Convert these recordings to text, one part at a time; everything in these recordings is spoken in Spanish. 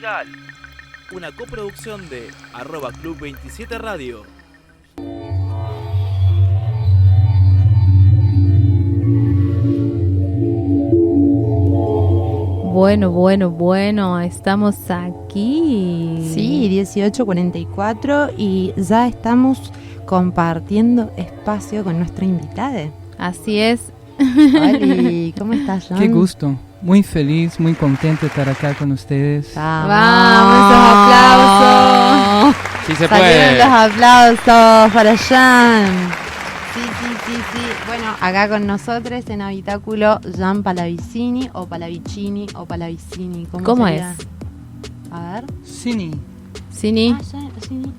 Igal. Una coproducción de @Club27 Radio. Bueno, estamos aquí. Sí, 18:44 y ya estamos compartiendo espacio con nuestra invitada. Así es. Hola, ¿cómo estás, John? Qué gusto, muy feliz, muy contento de estar acá con ustedes. ¡Vamos! ¡Aplausos! Sí se Salieron puede. los aplausos para Jan. Sí. Bueno, acá con nosotros en Habitáculo, Jan Palavicini o Palavicini o Palavicini. ¿Cómo sería? es? A ver. Cini, Cini. Cini.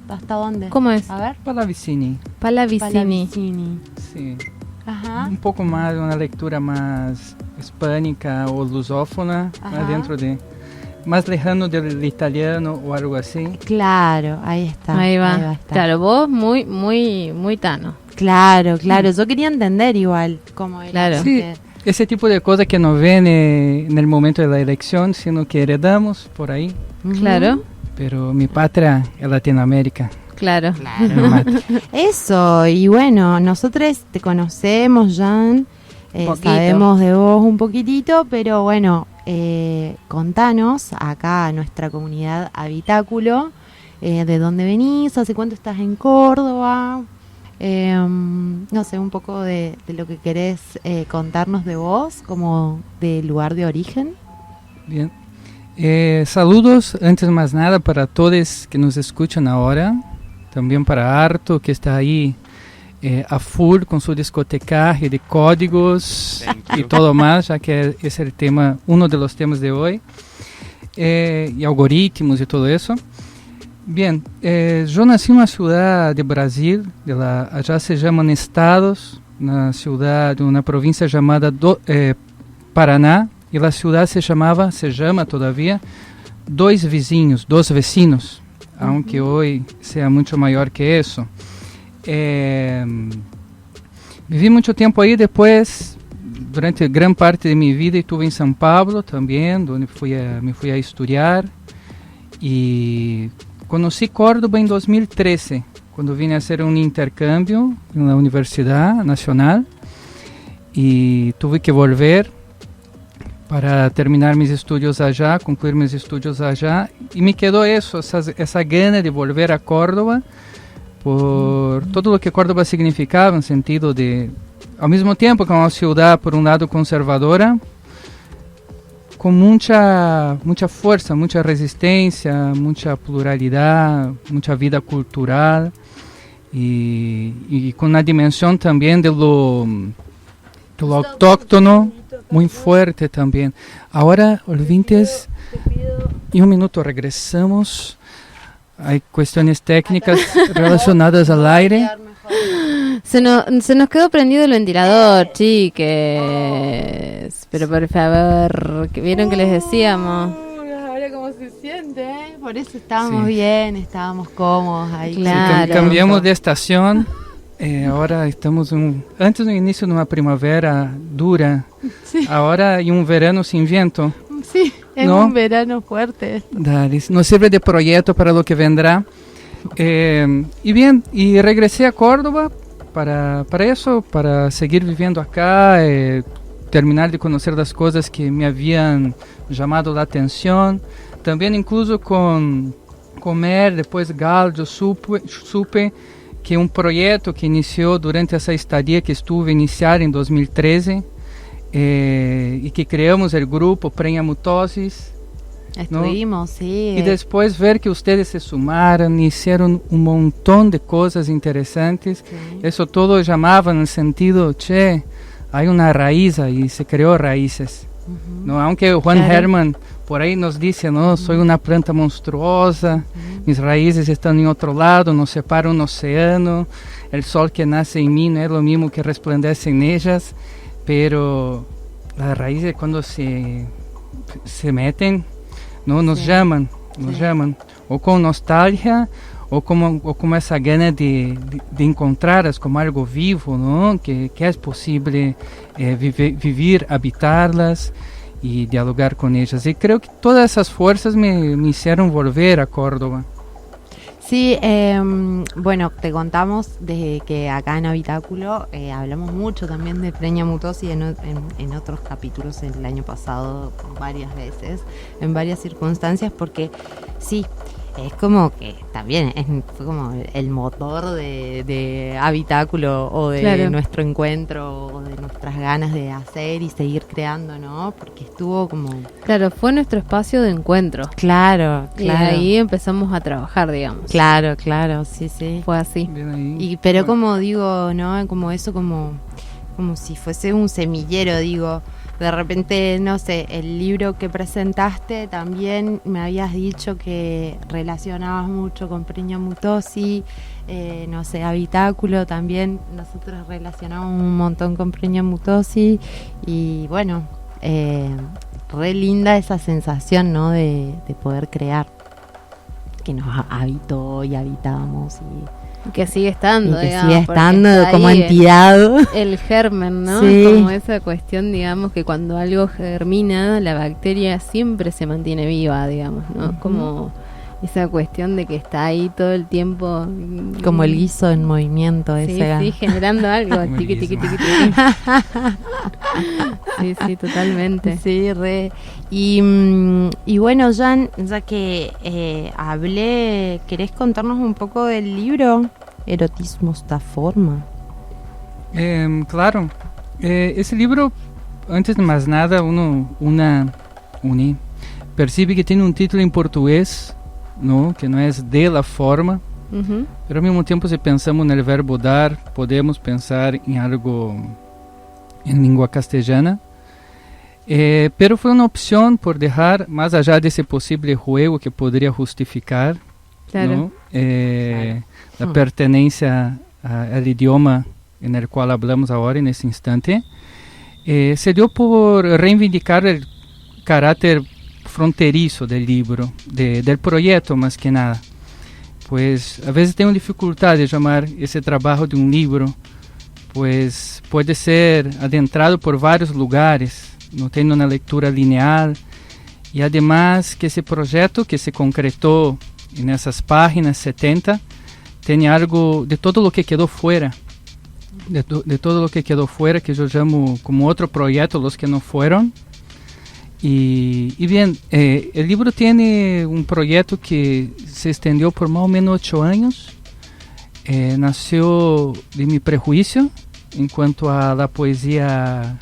¿Hasta dónde? ¿Cómo es? A ver. Palavicini, Palavicini. Palavicini. sí. Ajá. Un poco más, una lectura más hispánica o lusófona, Ajá. más dentro de, más lejano del italiano o algo así. Claro, ahí está. Ahí va. está. Claro, vos muy tano. Claro. Yo quería entender igual cómo era. Claro. Sí, porque- ese tipo de cosas que no ven en el momento de la elección, sino que heredamos por ahí. Ujú. Claro, Pero mi patria es Latinoamérica. claro. mi madre. Eso, y bueno, nosotros te conocemos, Jan, Poquito. sabemos de vos un poquitito, pero bueno, contanos acá a nuestra comunidad Habitáculo, de dónde venís, hace cuánto estás en Córdoba, no sé, un poco de lo que querés contarnos de vos, como del lugar de origen. Bien. Saludos, antes de más nada, para todos que nos escuchan ahora. También para Arto, que está ahí a full con su discotecaje de códigos y todo más, ya que es el tema, uno de los temas de hoy. Y algoritmos y todo eso. Bien, yo nací en una ciudad de Brasil, allá se llaman estados, una ciudad de una provincia llamada Paraná, y la ciudad se llama todavía Dos Vecinos, aunque hoy sea mucho mayor que eso. Viví mucho tiempo ahí, después, durante gran parte de mi vida, estuve en São Paulo también, donde me fui a estudiar, y conocí Córdoba en 2013, cuando vine a hacer un intercambio en la Universidad Nacional, y tuve que volver para terminar mis estudios allá, concluir mis estudios allá, y me quedó eso, esa gana de volver a Córdoba, por todo lo que Córdoba significaba, en sentido de, al mismo tiempo que una ciudad, por un lado, conservadora, con mucha fuerza, mucha resistencia, mucha pluralidad, mucha vida cultural, y con una dimensión también de lo autóctono, muy fuerte también. Ahora, oyentes, en un minuto regresamos. Hay cuestiones técnicas relacionadas al aire. Se nos quedó prendido el ventilador, chiques. Pero por favor, que ¿vieron que les decíamos? Ahora cómo se siente, Por eso estábamos Sí. bien, estábamos cómodos ahí. Claro. Cambiamos de estación. Ahora estamos antes del inicio de una primavera dura. Sí. Ahora hay un verano sin viento. Sí, es ¿No? un verano fuerte. Dale, nos sirve de proyecto para lo que vendrá. Y bien, y regresé a Córdoba para eso, para seguir viviendo acá, terminar de conocer las cosas que me habían llamado la atención. También incluso con Comer, después Gallo, supe que un proyecto que inició durante esa estadía que estuve iniciar en 2013, y que creamos el grupo Preñamutosis. Estuvimos, sí. Y después ver que ustedes se sumaron, hicieron un montón de cosas interesantes. Sí. Eso todo llamaba en el sentido, hay una raíz ahí, se creó raíces. Ujú. ¿No? Aunque Juan Claro. Herman por ahí nos dice, no, soy una planta monstruosa, mis raíces están en otro lado, nos separa un océano, el sol que nace en mí no es lo mismo que resplandece en ellas, pero las raíces cuando se meten, no nos Sí. llaman, Sí. o con nostalgia, o como esa gana de encontrarlas como algo vivo, ¿no? Que es posible vivir, habitarlas. y dialogar con ellas. Y creo que todas esas fuerzas me hicieron volver a Córdoba. Sí, bueno, te contamos de que acá en Habitáculo hablamos mucho también de Preña Mutosi en otros capítulos el año pasado, varias veces, en varias circunstancias, porque sí, es como que también fue como el motor de Habitáculo o de Claro. nuestro encuentro o de nuestras ganas de hacer y seguir creando, ¿no? Porque estuvo como... Claro, fue nuestro espacio de encuentro. Claro, Y ahí empezamos a trabajar, digamos. Claro, sí, sí. Fue así. Bien ahí. Pero Bueno, como digo, ¿no? Como eso, como si fuese un semillero, digo. De repente, no sé, el libro que presentaste también me habías dicho que relacionabas mucho con Preña Mutosi, no sé, Habitáculo también, nosotros relacionamos un montón con Preña Mutosi y bueno, re linda esa sensación, ¿no? De poder crear, que nos habitó y habitamos Que sigue estando, y que digamos, sigue porque estando está como ahí entidad. el germen, ¿no? Sí. Como esa cuestión, digamos, que cuando algo germina, la bacteria siempre se mantiene viva, digamos, ¿no? Ujú. Como esa cuestión de que está ahí todo el tiempo. Como el guiso en movimiento Sí, ese. sí, generando algo. Como el Tiqui, tiqui, guiso. tiqui, tiqui. Sí, sí, totalmente. Sí, re. Y bueno, Jan, ya que hablé, ¿querés contarnos un poco del libro Erotismo esta forma? Claro. Ese libro, antes de más nada, uno percibe que tiene un título en portugués, ¿no? Que no es de la forma, Ujú. pero al mismo tiempo si pensamos en el verbo dar, podemos pensar en algo en lengua castellana. Pero fue una opción por dejar, más allá de ese posible juego que podría justificar, Claro. ¿no? La pertenencia al idioma en el cual hablamos ahora, en ese instante, se dio por reivindicar el carácter fronterizo del libro, del proyecto más que nada. Pues a veces tengo dificultad de llamar ese trabajo de un libro, pues puede ser adentrado por varios lugares, no tiene una lectura lineal, y además que ese proyecto que se concretó en esas páginas 70 tiene algo de todo lo que quedó fuera, de todo lo que quedó fuera, que yo llamo como otro proyecto, los que no fueron. Y bien, el libro tiene un proyecto que se extendió por más o menos 8 años. Nació de mi prejuicio en cuanto a la poesía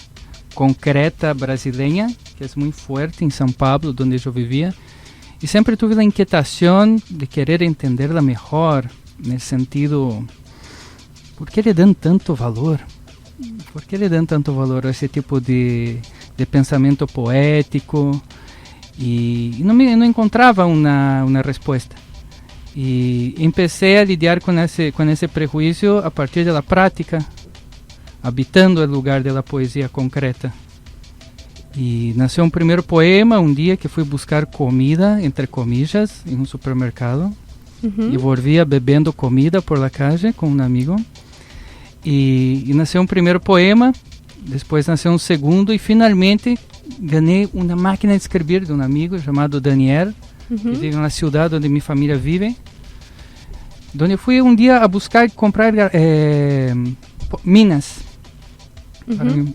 concreta brasileña, que es muy fuerte en São Paulo, donde yo vivía. Y siempre tuve la inquietación de querer entenderla mejor, en el sentido, ¿por qué le dan tanto valor? ¿Por qué le dan tanto valor a ese tipo de pensamento poético? Y no encontraba una respuesta. Y empecé a lidiar con ese prejuicio a partir de la práctica, habitando el lugar de la poesía concreta. Y nació un primer poema un día que fui buscar comida, entre comillas, en un supermercado. Ujú. Y volvía bebendo comida por la calle con un amigo. Y nació un primer poema, después nació un segundo y finalmente gané una máquina de escribir de un amigo llamado Daniel, que Ujú. vive en la ciudad donde mi familia vive, donde fui un día a buscar comprar minas. para Ujú. mí.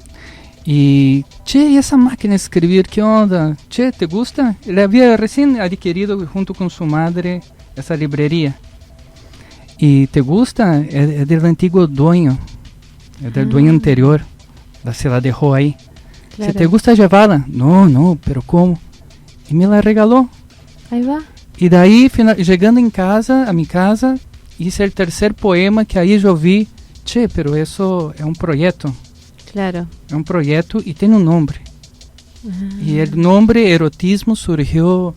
Y, che, ¿y esa máquina de escribir qué onda? Che, ¿te gusta? Él había recién adquirido junto con su madre esa librería. ¿Y te gusta? Es del antiguo dueño, es del dueño anterior. Se la dejó ahí. Claro. Si te gusta llevarla. No, pero ¿cómo? Y me la regaló. Ahí va. Y de ahí, llegando a mi casa, hice el tercer poema que ahí yo vi, che, pero eso es un proyecto. Claro. Es un proyecto y tiene un nombre. Y el nombre Erotismo surgió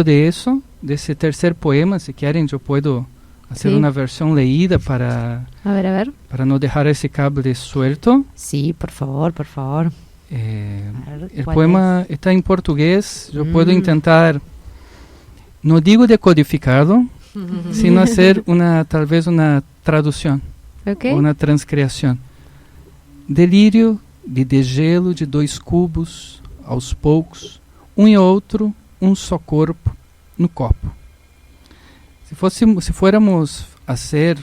de eso, de ese tercer poema. Si quieren, yo puedo hacer Sí. una versión leída para A ver. no dejar ese cable suelto. Sí, por favor, por favor. A ver, El ¿cuál poema está en portugués. Yo puedo intentar, no digo decodificarlo, sino hacer tal vez una traducción, Ok. una transcriación. Delírio de degelo de 2 cubos aos poucos, e outro, só corpo, no copo. Se fôramos fazer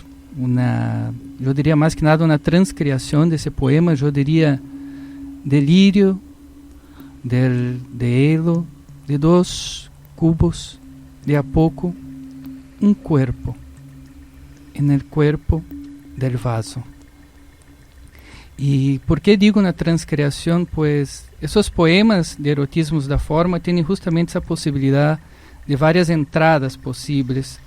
eu diria mais que nada uma transcriação desse poema, eu diria delírio, de helo, de 2 cubos, de a pouco, cuerpo, en el cuerpo del vaso. E por que digo na transcriação? Pois esses poemas de erotismos da forma têm justamente essa possibilidade de várias entradas possíveis.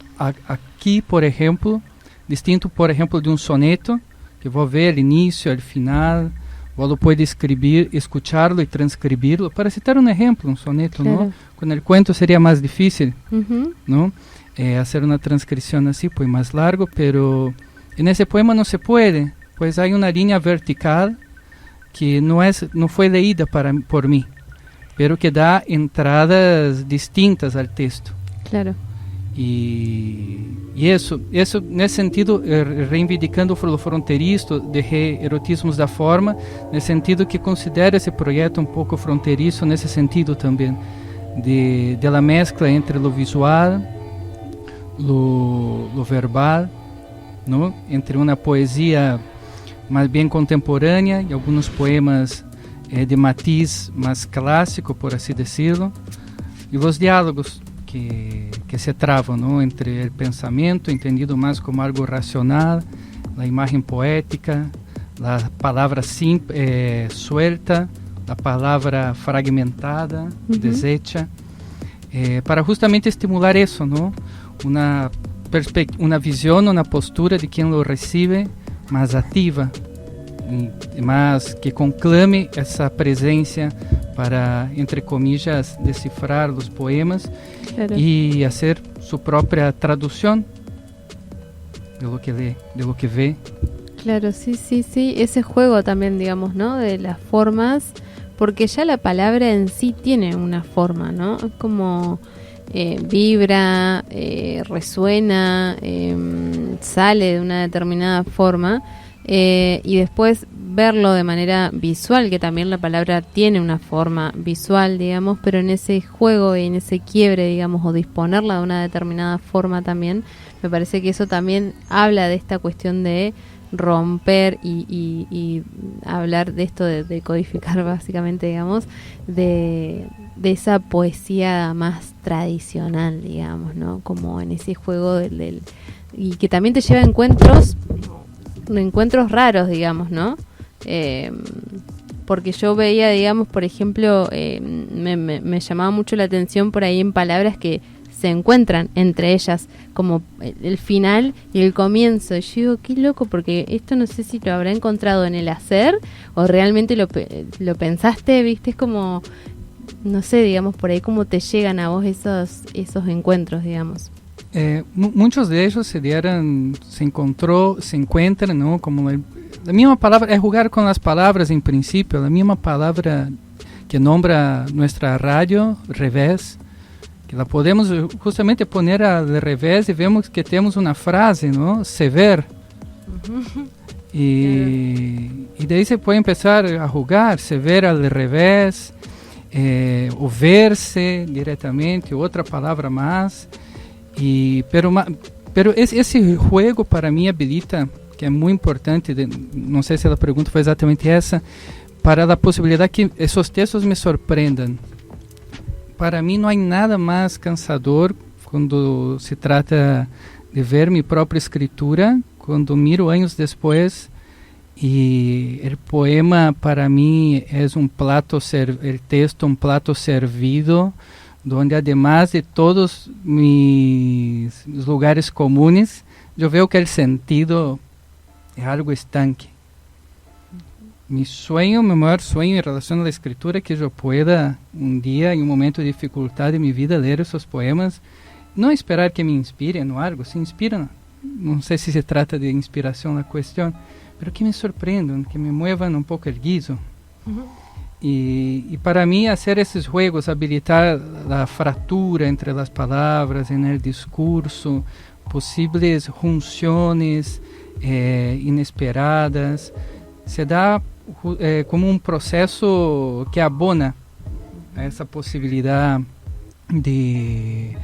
Aqui, por exemplo, distinto, por exemplo, de soneto, que vou ver o início, o final, vou pode escuchá-lo e transcrevi-lo. Para citar exemplo, soneto, claro. ¿no? Com o cuento seria mais difícil, Ujú. ¿no? Hacer uma transcrição assim, pues mais largo, pero nesse poema não se pode, pois há uma linha vertical que não foi leída por mim, pero que dá entradas distintas ao texto. Claro. E isso nesse sentido, reivindicando o fronteiriço de erotismos da forma, nesse sentido que considero esse projeto pouco fronteiriço, nesse sentido também, de la mescla entre o visual, lo verbal, ¿no? Entre uma poesia mais bem contemporânea e alguns poemas de matiz mais clássico, por assim decirlo, e os diálogos que se travam, ¿no? Entre o pensamento, entendido mais como algo racional, a imagem poética, a palavra suelta, a palavra fragmentada, deshecha, para justamente estimular isso, ¿no? Uma visão, uma postura de quem lo recibe mais ativa, mas que conclame essa presença para, entre comillas, decifrar os poemas, Claro. e fazer sua própria tradução de lo que lee, de lo que ve. Claro, sí, sí, sí. Ese juego también, digamos, ¿no? De las formas, porque ya la palabra en sí tiene una forma, ¿no? Es como vibra, resuena, sale de una determinada forma, y después verlo de manera visual, que también la palabra tiene una forma visual, digamos, pero en ese juego y en ese quiebre, digamos, o disponerla de una determinada forma también, me parece que eso también habla de esta cuestión de romper y hablar de esto de codificar básicamente, digamos, de esa poesía más tradicional, digamos, ¿no? Como en ese juego y que también te lleva a encuentros raros, digamos, ¿no? Porque yo veía, digamos, por ejemplo, me llamaba mucho la atención por ahí en palabras que se encuentran entre ellas, como el final y el comienzo. Y yo digo, qué loco, porque esto no sé si lo habrá encontrado en el hacer o realmente lo pensaste, ¿viste? Es como, no sé, digamos, por ahí cómo te llegan a vos esos encuentros, digamos. Muitos deles se encontram, não? Como a mesma palavra, jogar com as palavras em princípio, a mesma palavra que nombra nossa rádio, revés, que la podemos justamente poner al revés e vemos que temos uma frase, não? Se ver. E daí se pode começar a jogar, se ver al revés, o ver-se diretamente, outra palavra mais. Pero esse jogo para mim habilita, que é muito importante, não sei se a pergunta foi exatamente essa, para a possibilidade que esses textos me surpreendam. Para mim não há nada mais cansador quando se trata de ver minha própria escritura, quando miro anos depois e o poema para mim é o texto um prato servido, onde además de todos mis lugares comunes, eu vejo que o sentido é algo estanque. Mi maior sonho em relação à escritura é que eu pueda dia, em momento de dificuldade de minha vida, ler esses poemas, não esperar que me inspirem ou algo, se inspiram, não sei se trata de inspiração na questão, mas que me surpreendam, que me muevam pouco o guiso. E para mim, fazer esses jogos, habilitar a fratura entre as palavras, no discurso, possíveis junções inesperadas, se dá como um processo que abona a esa posibilidad de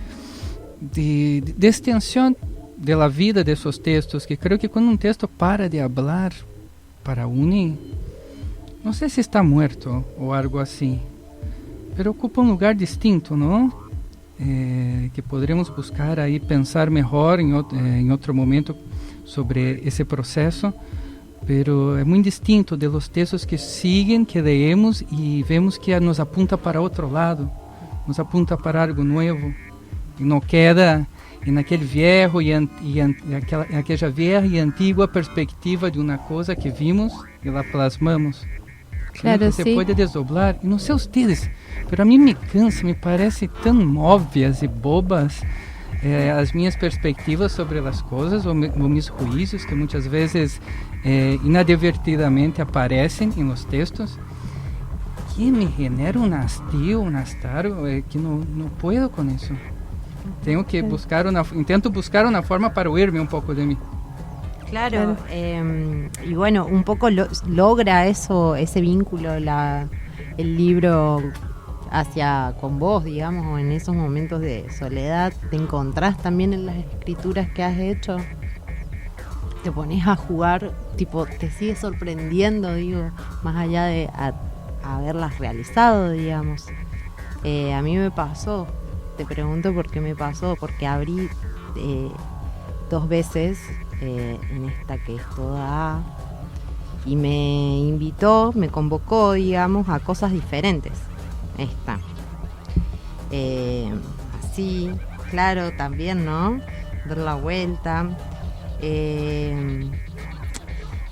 extensión de la vida de esos textos, que creo que cuando un texto para de hablar para uno, no sé si está muerto o algo así, pero ocupa un lugar distinto, ¿no? Que podremos buscar ahí pensar mejor en otro momento sobre ese proceso, pero es muy distinto de los textos que siguen, que leemos y vemos que nos apunta para otro lado, nos apunta para algo nuevo, y no queda en aquel viejo aquella vieja y antigua perspectiva de una cosa que vimos y la plasmamos. Claro, que sí. se puede desdoblar, y no sé ustedes, pero a mí me cansa, me parece tan obvias y bobas as minhas perspectivas sobre as coisas ou meus juízos que muitas vezes inadvertidamente aparecem em los textos, que me genera un hastío, un hastío que no puedo con eso. Tengo que intento buscar una forma para huirme un poco de mí. Claro, y bueno, un poco logra eso, ese vínculo, el libro con vos, digamos, o en esos momentos de soledad. ¿Te encontrás también en las escrituras que has hecho? ¿Te pones a jugar, tipo, te sigue sorprendiendo, digo, más allá de haberlas realizado, digamos? A mí me pasó, te pregunto por qué me pasó, porque abrí 2 veces en esta que es toda A, y me convocó, digamos, a cosas diferentes. Esta. Así, claro, también, ¿no? Dar la vuelta.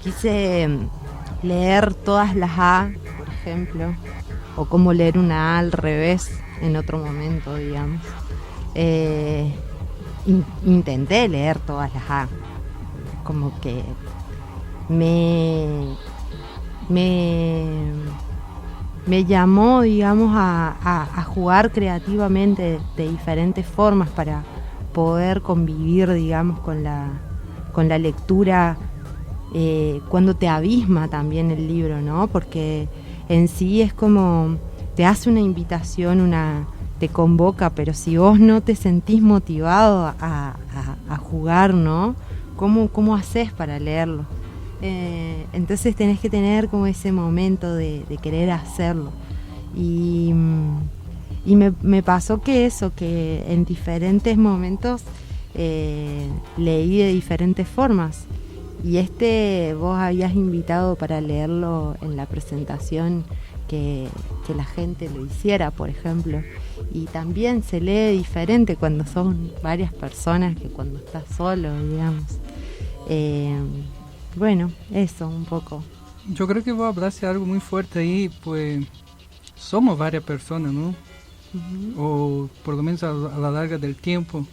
Quise leer todas las A, por ejemplo, o cómo leer una A al revés en otro momento, digamos. Intenté leer todas las A, como que me llamó, digamos, a jugar creativamente de diferentes formas para poder convivir, digamos, con la lectura, cuando te abisma también el libro, ¿no? Porque en sí es como, te hace una invitación, te convoca, pero si vos no te sentís motivado a jugar, ¿no? ¿Cómo haces para leerlo? Entonces tenés que tener como ese momento de querer hacerlo. Y me pasó que en diferentes momentos leí de diferentes formas. Y vos habías invitado para leerlo en la presentación, que la gente lo hiciera, por ejemplo. Y también se lee diferente cuando son varias personas que cuando estás solo, digamos. Bueno, eso un poco. Yo creo que vos hablaste algo muy fuerte ahí, pues somos varias personas, ¿no? Uh-huh. O por lo menos a la larga del tiempo. Uh-huh.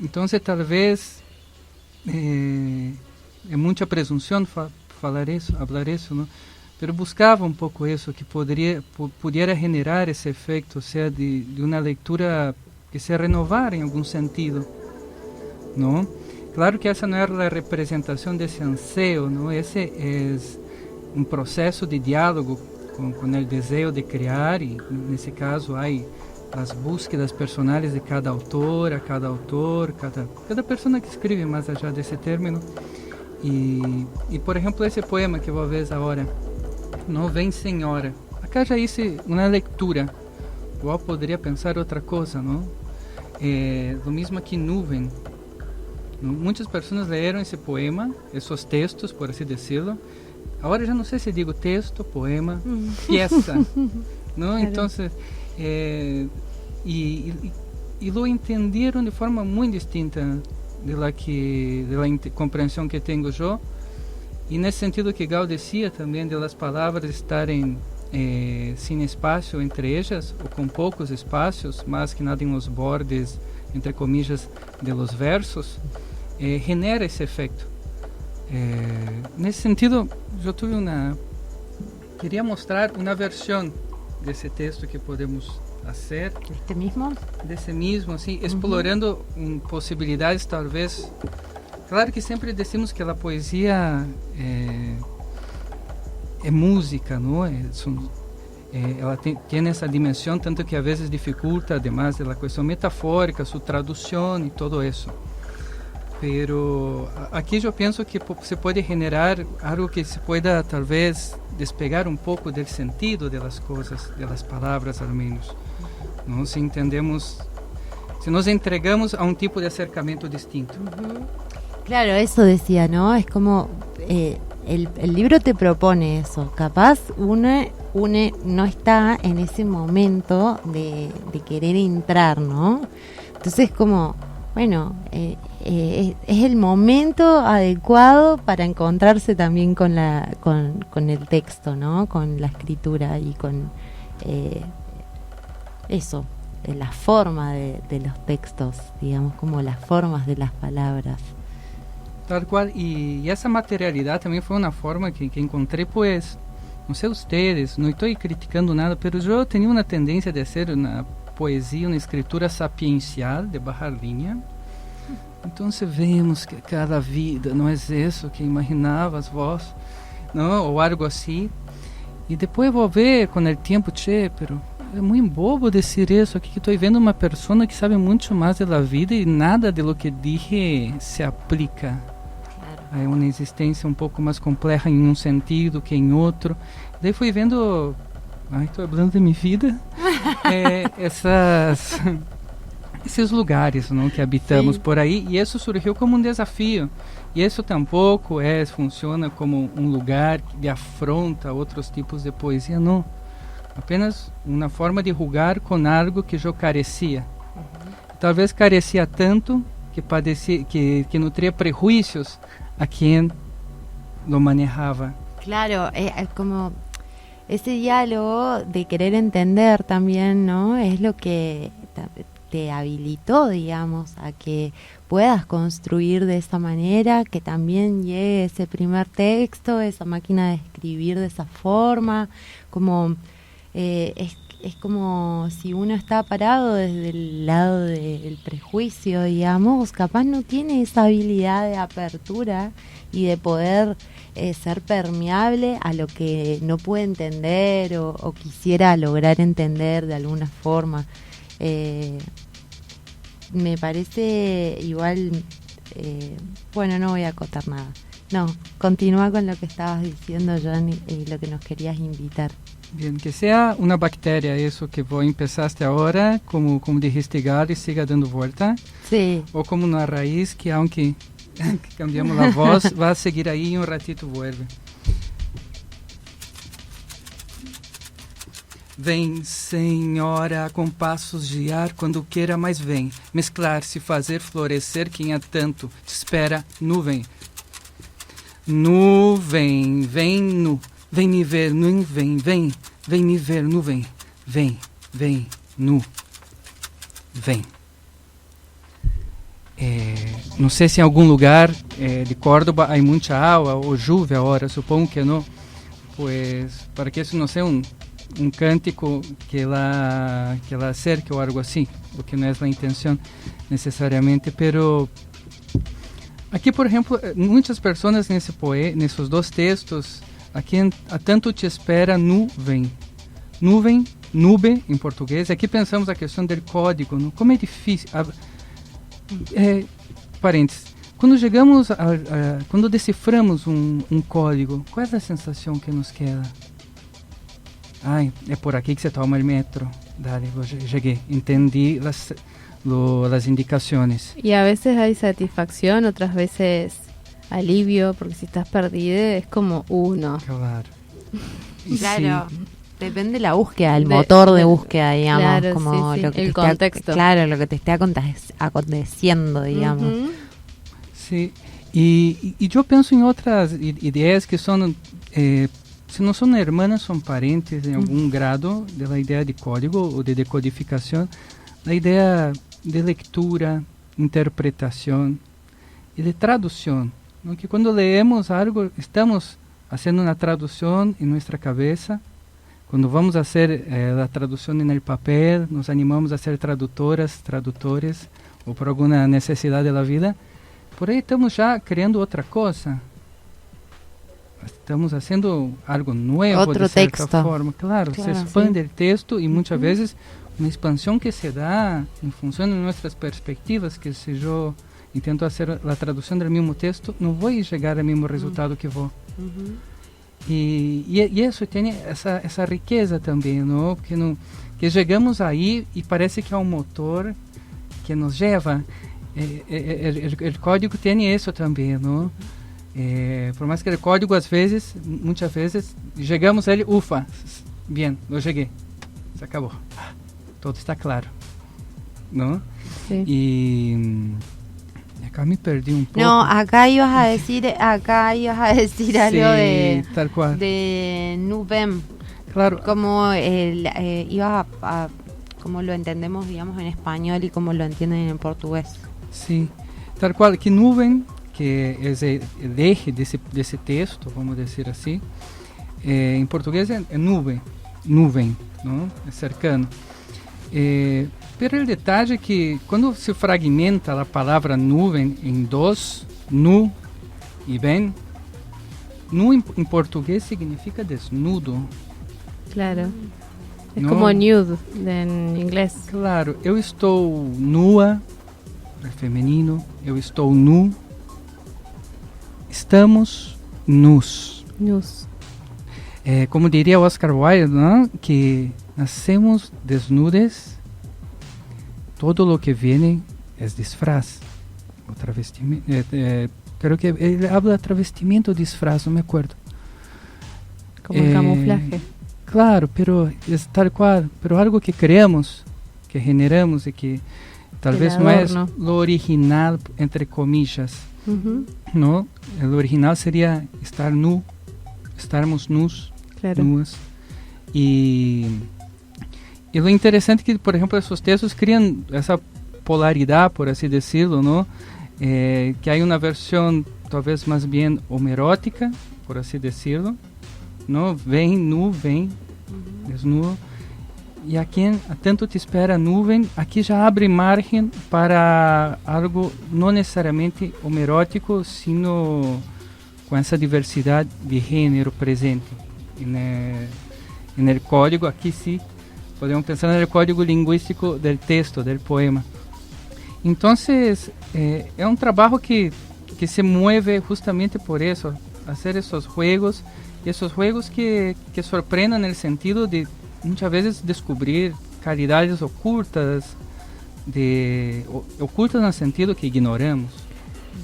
Entonces tal vez es mucha presunción hablar eso, ¿no? Pero buscaba un poco eso, que pudiera generar ese efecto, o sea, de una lectura que se renovara en algún sentido, ¿no? Claro que essa não é a representação desse anseio, não? Esse é um processo de diálogo com o desejo de criar, e nesse caso há as búsquedas personais de cada autor, cada pessoa que escreve mais allá desse término. E por exemplo, esse poema que vou ver agora, Não Vem Senhora. Acá já hice uma leitura, igual poderia pensar outra coisa, não? Do mesmo aqui Nuvem. Muitas pessoas leram esse poema, esses textos, por assim decirlo. Agora já não sei se digo texto, poema, pieza, não? Então, e lo entenderam de forma muito distinta de la compreensão que tenho eu. E nesse sentido que Gal dizia também, de las palavras estarem sem espaço entre elas, ou com poucos espaços, mais que nada em los bordes, entre comillas, de los versos, genera esse efeito. Nesse sentido, eu queria mostrar uma versão desse texto que podemos fazer. ¿Este mismo? Desse mesmo, assim, explorando possibilidades, talvez. Claro que sempre decimos que a poesia é música, não? ela tem essa dimensão, tanto que a vezes dificulta, además de la cuestión metafórica, su traducción y todo eso. Pero aquí yo pienso que se puede generar algo que se pueda tal vez despegar un poco del sentido de las cosas, de las palabras al menos, ¿no? Si entendemos, si nos entregamos a un tipo de acercamiento distinto. Claro, eso decía, ¿no? Es como el libro te propone eso. Capaz uno no está en ese momento de querer entrar, ¿no? Entonces como, bueno, es el momento adecuado para encontrarse también con el texto, ¿no? Con la escritura y con eso, la forma de los textos, digamos, como las formas de las palabras. Tal cual, y esa materialidad también fue una forma que encontré, pues, no sé ustedes, no estoy criticando nada, pero yo tenía una tendencia de hacer una poesía, una escritura sapiencial, de baja línea. Entonces vemos que cada vida no es eso que imaginabas vos, ¿no? O algo así. Y después vos ver con el tiempo, che, pero es muy bobo decir eso, aquí que estoy viendo una persona que sabe mucho más de la vida y nada de lo que dije se aplica. Hay una existencia un poco más compleja en un sentido que en otro. Daí fui vendo, estoy hablando de mi vida, esses lugares, ¿no? Que habitamos por ahí, y eso surgió como un desafío. Y eso tampoco funciona como un lugar de afronta a otros tipos de poesía, no. Apenas una forma de jugar con algo que yo carecía. Tal vez carecía tanto que padecía, que nutría prejuicios a quien lo manejaba. Claro, como ese diálogo de querer entender también, ¿no? Es lo que te habilitó, digamos, a que puedas construir de esa manera, que también llegue ese primer texto, esa máquina de escribir de esa forma, como es como si uno está parado desde el lado del prejuicio, digamos, capaz no tiene esa habilidad de apertura y de poder ser permeable a lo que no puede entender o quisiera lograr entender de alguna forma. Me parece igual, bueno, no voy a acotar nada. No, continúa con lo que estabas diciendo, John, y lo que nos querías invitar. Bien, que sea una bacteria eso que vos empezaste ahora, como dijiste, Gal, y siga dando vuelta. Sí. O como una raíz que aunque cambiamos la voz, va a seguir ahí y un ratito vuelve. Vem, senhora, com passos de ar, quando queira mais vem, mesclar-se, fazer florescer quem há tanto te espera, nuvem. Nuvem, vem nu, vem me ver, nu, vem me ver, nuvem, vem, nu, vem. Não sei se em algum lugar de Córdoba há muita água ou chuva agora, supongo que não, pues para que isso não seja um cântico que la acerque ou algo assim, porque não é a intenção necessariamente, pero aqui, por exemplo, muitas pessoas nesses dois textos, aqui a tanto te espera nuvem, nube em português. Aqui pensamos a questão do código, não? Como é difícil. Parênteses. Quando chegamos, quando deciframos um código, qual é a sensação que nos queda? É por aqui que se toma o metro. Dale, cheguei, entendi las indicaciones. Y a veces hay satisfacción, otras veces alivio, porque si estás perdido es como uno. Claro. Claro. Sí. Depende de la búsqueda, el motor de búsqueda, digamos, claro, como sí, lo que el contexto. Claro, lo que te esté aconteciendo, digamos. Uh-huh. Sí. Y yo pienso en otras ideas que son, si no son hermanas, son parentes en algún grado de la idea de código o de decodificación, la idea de lectura, interpretación y de traducción, ¿no? Que cuando leemos algo estamos haciendo una traducción en nuestra cabeza. Cuando vamos a hacer la traducción en el papel, nos animamos a ser traductores, o por alguna necesidad de la vida, por ahí estamos ya creando otra cosa. estamos haciendo algo nuevo, Otro de cierta texto. forma. Claro, se Claro, expande sí. el texto y muchas veces una expansión que se da en función de nuestras perspectivas, que si yo intento hacer la traducción del mismo texto, no voy a llegar al mismo resultado que vos. Ujú. Y eso tiene esa riqueza también, ¿no? Que llegamos ahí y parece que hay un motor que nos lleva. El código tiene eso también, ¿no? Por más que el código muchas veces, llegamos a él, ufa, bien, lo llegué, se acabó, todo está claro, ¿no? Sí. Y acá me perdí un poco. No, acá ibas a decir Sí, algo tal cual. de Nubem, Claro, como ibas como lo entendemos, digamos, en español y como lo entienden en portugués. sí, tal cual, que nuvem, que es el eje de ese texto, vamos a decir así, en portugués es nuvem, ¿no? Es cercano. Pero el detalle es que cuando se fragmenta la palabra nuvem en dos, nu y ven, nu en portugués significa desnudo. Claro. Es No. como nude en inglés. Claro, eu estou nua, é feminino, eu estou nu, estamos nus. News. Como diría Oscar Wilde, ¿no? Que nacemos desnudes, todo lo que viene es disfraz, o travestimento. Creo que él habla de travestimento o disfraz, no me acuerdo. Como el camuflaje. Claro, pero es tal cual, pero algo que creamos, que generamos y que tal El vez no es adorno. lo original, entre comillas, Ujú, ¿no? El original sería estar nu, estarmos nus, claro. nuas. Y lo interesante es que, por ejemplo, esos textos crean esa polaridad, por así decirlo, ¿no? Que hay una versión tal vez más bien homerótica, por así decirlo, ¿no? Ven, nu, ven, desnudo. E a quem tanto te espera nuvem, aqui já abre margem para algo não necessariamente homerótico, sino com essa diversidade de gênero presente no código. Aqui sim, podemos pensar no código linguístico do texto, do poema. Então, é um trabalho que se mueve justamente por isso, fazer esses jogos, e esses jogos que sorprendem no sentido de muchas veces descubrir calidades ocultas, ocultas en el sentido que ignoramos.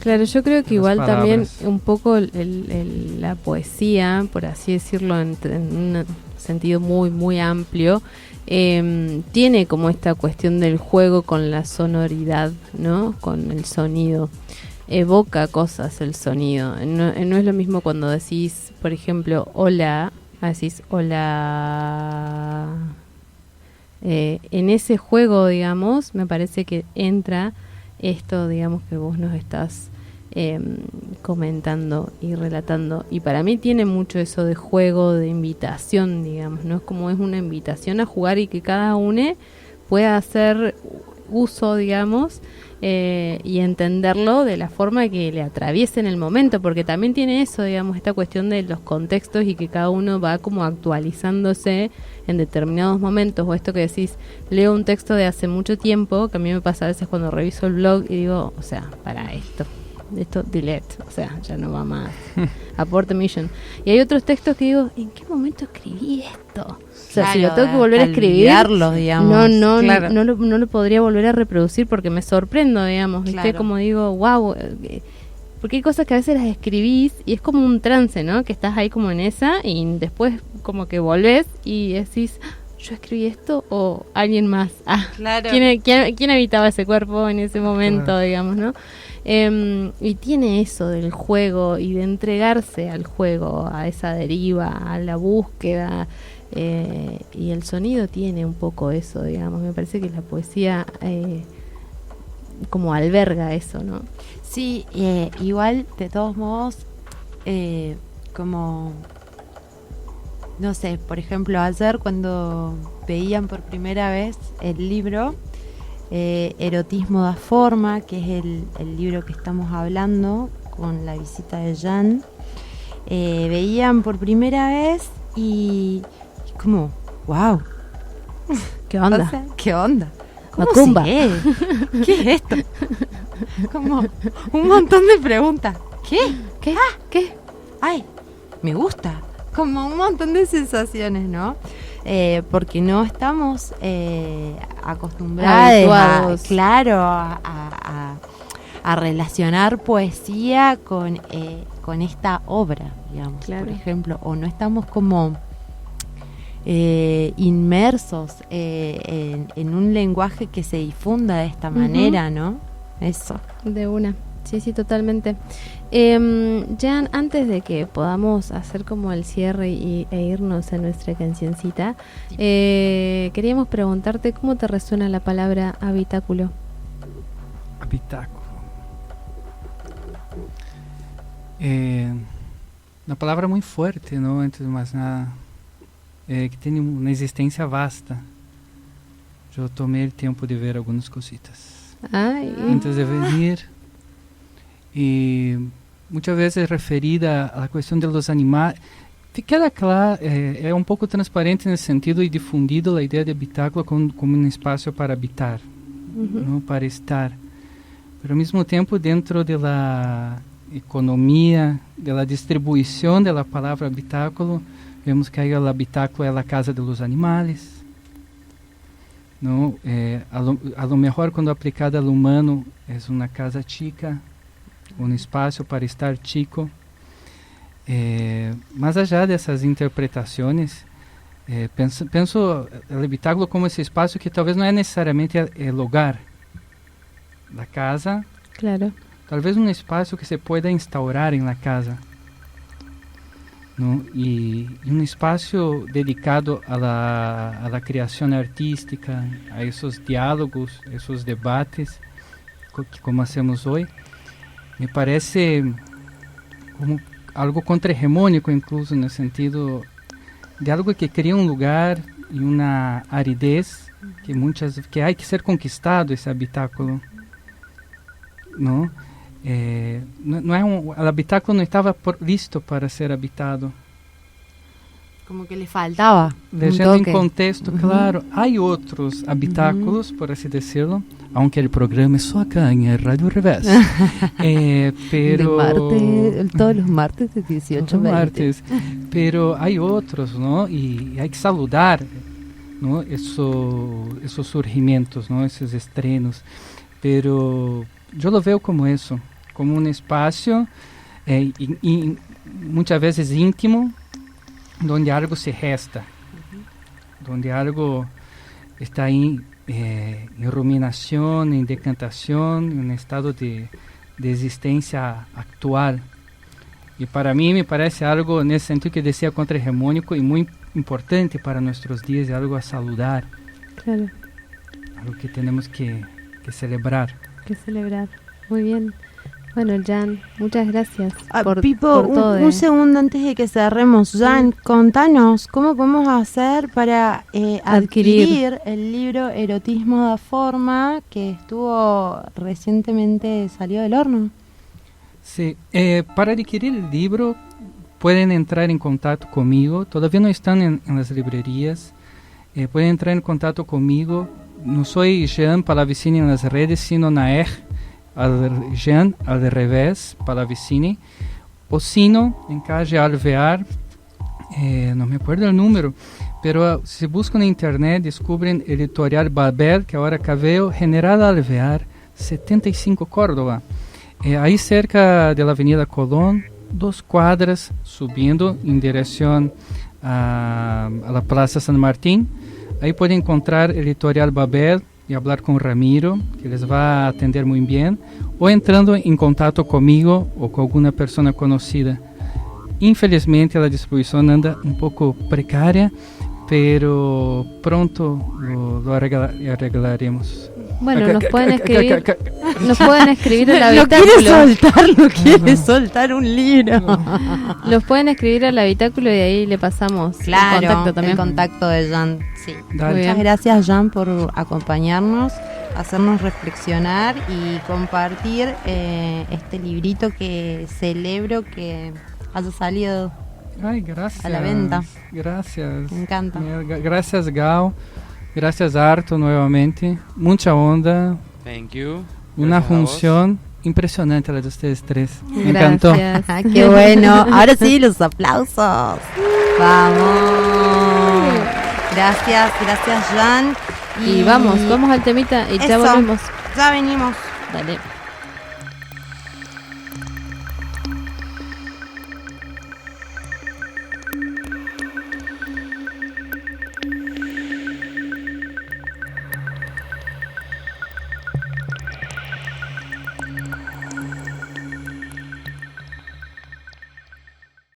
Claro, yo creo que de las igual también palabras. un poco la poesía, por así decirlo, en un sentido muy, muy amplio, tiene como esta cuestión del juego con la sonoridad, ¿no? Con el sonido. Evoca cosas el sonido. No es lo mismo cuando decís, por ejemplo, hola, decís hola. En ese juego, digamos, me parece que entra esto, digamos, que vos nos estás comentando y relatando. Y para mí tiene mucho eso de juego, de invitación, digamos, ¿no? Es como es una invitación a jugar y que cada uno pueda hacer uso, digamos, y entenderlo de la forma que le atraviese en el momento, porque también tiene eso, digamos, esta cuestión de los contextos y que cada uno va como actualizándose en determinados momentos, o esto que decís, leo un texto de hace mucho tiempo, que a mí me pasa a veces cuando reviso el blog y digo, o sea, para esto delete, o sea, ya no va más, abort mission. Y hay otros textos que digo, ¿en qué momento escribí esto? O sea, si lo tengo que volver a escribir, digamos. Claro. no lo podría volver a reproducir porque me sorprendo, digamos, ¿viste? Claro. Como digo, wow, porque hay cosas que a veces las escribís y es como un trance, ¿no? Que estás ahí como en esa y después como que volvés y decís, ¿yo escribí esto o alguien más? Claro. ¿Quién habitaba ese cuerpo en ese momento, Claro. digamos, no? Y tiene eso del juego y de entregarse al juego, a esa deriva, a la búsqueda, y el sonido tiene un poco eso, digamos. Me parece que la poesía como alberga eso, ¿no? Sí, igual, de todos modos, como, no sé, por ejemplo, ayer cuando veían por primera vez el libro Erotismo da Forma, que es el libro que estamos hablando con la visita de Jan, veían por primera vez y como, wow, ¿Qué onda? o sea, ¿qué onda? ¿Cómo Macumba. se lee? ¿Qué es esto? Como un montón de preguntas. ¿Qué? ¿Qué? ¿Qué? Ay, me gusta. Como un montón de sensaciones, ¿no? Porque no estamos acostumbrados Habituados. claro, a relacionar poesía con esta obra, digamos, Claro. por ejemplo, o no estamos como inmersos en un lenguaje que se difunda de esta manera, ¿no? Eso. De una. Sí, sí, totalmente. Jan, antes de que podamos hacer como el cierre e irnos a nuestra cancioncita, queríamos preguntarte cómo te resuena la palabra habitáculo. Habitáculo. Una palabra muy fuerte, ¿no? Antes de más nada, que tiene una existencia vasta. Yo tomé el tiempo de ver algunas cositas Ay, antes de venir, y muchas veces referida a la cuestión de los animales. Queda claro, es un poco transparente en el sentido y difundido la idea de habitáculo como un espacio para habitar, ¿no? Para estar. Pero al mismo tiempo, dentro de la economía, de la distribución de la palabra habitáculo, vemos que ahí el habitáculo es la casa de los animales, ¿no? A lo mejor cuando aplicada al humano es una casa chica, un espacio para estar chico. Más allá de esas interpretaciones, penso el habitáculo como ese espacio que tal vez no es necesariamente el hogar, la casa, claro. tal vez un espacio que se pueda instaurar en la casa, ¿no? Y un espacio dedicado a la creación artística, a esos diálogos, esos debates, como hacemos hoy. Me parece como algo contrahegemónico, incluso en el sentido de algo que crea un lugar y una aridez que hay que ser conquistado, ese habitáculo, ¿no? No es el habitáculo no estaba listo para ser habitado. Como que le faltaba Leyendo en toque. contexto, claro, hay otros habitáculos, por así decirlo, aunque el programa es só acá en el Radio Revés. Pero Todos los martes de 18 todos los martes. Pero hay otros, ¿no? Y hay que saludar, ¿no? Esos surgimientos, ¿no? Esos estrenos. Pero yo lo veo como eso, como un espacio y muchas veces íntimo, donde algo se gesta, donde algo está en ruminación, en decantación, en un estado de existencia actual. Y para mí me parece algo, en ese sentido que decía, contrahegemónico y muy importante para nuestros días, algo a saludar, Claro, algo que tenemos que celebrar. que celebrar. Muy bien. Bueno, Jan, muchas gracias Pipo, por todo. un segundo antes de que cerremos. Jan, contanos, ¿cómo podemos hacer para adquirir el libro Erotismo da Forma, que estuvo recientemente salió del horno? Sí, para adquirir el libro pueden entrar en contacto conmigo. Todavía no están en las librerías. Pueden entrar en contacto conmigo. No soy Jean Palavicini en las redes, sino Naer Jean al revés, Palavicini. O sino, en calle Alvear, no me acuerdo el número, pero si buscan en internet descubren Editorial Babel, que ahora veo General Alvear 75 Córdoba. Ahí cerca de la Avenida Colón, 2 cuadras subiendo en dirección a la Plaza San Martín. Ahí pueden encontrar Editorial Babel y hablar con Ramiro, que les va a atender muy bien, o entrando en contacto conmigo o con alguna persona conocida. Infelizmente la distribución anda un poco precaria, pero pronto lo arreglaremos. Bueno, nos pueden escribir al No habitáculo. quiere soltar un libro. Los pueden escribir al habitáculo y ahí le pasamos Claro, el contacto también. el contacto de Jan. Sí. Dale. Muy bien. Muchas gracias, Jan, por acompañarnos, hacernos reflexionar y compartir este librito que celebro que haya salido Ay, gracias. a la venta. Gracias. Me encanta. Gracias, Gal. Gracias, Arto, nuevamente. Mucha onda. Thank you. Una Gracias a vos. función impresionante la de ustedes tres. Me Gracias. encantó. Qué bueno. Ahora sí, los aplausos. Vamos. Gracias, gracias, Jan. Y vamos al temita y ya Eso. volvemos. Ya venimos. Dale.